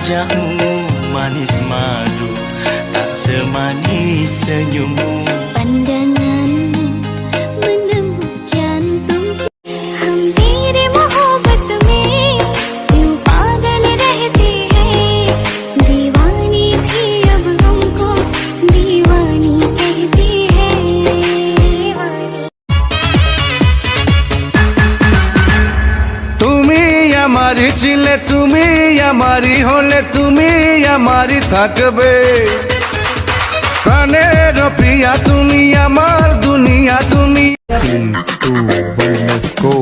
wajahmu manis madu, tak semanis senyummu. Pandanganmu menembus jantung. हम तेरे मोहब्बत में यूं पागल रहते हैं, दीवानी भी अब हमको दीवानी कहती है। তুমি আমারই ছিলে, তুমি আমারই হলে, তুমি আমারই থাকবে। প্রাণের প্রিয়া তুমি, আমার দুনিয়া তুমি। 3, 2, 1, let's go.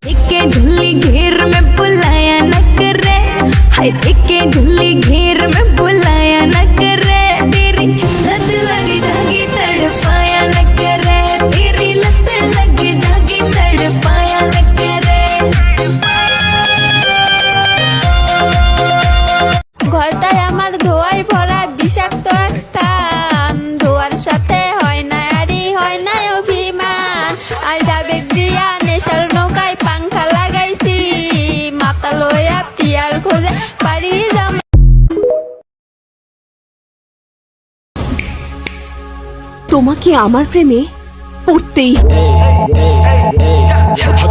देखे झुल्ली घेर में बुलाया न करे, हाय देखे झुल्ली घेर में बुलाया न करे। तेरी लत लग जागी तड़पाया न करे, तेरी लत लग जागी तड़पाया न करे। ঘরটায় আমার ধোয়ায় ভরা বিষাক্ত এক স্থান, ধোয়ার সাথে হয় না আরই হয় না অভিমান। আর আবেগ দিয়া নেশার নৌকায় পাংখা লাগাইছি, মাথা লইয়া পিয়ার খোঁজে পারি যাম। তোমাকে আমার প্রেমে পড়তেই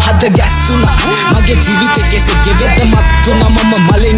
Hada gas tuna, mage TV take se give it the mat tuna mama malin.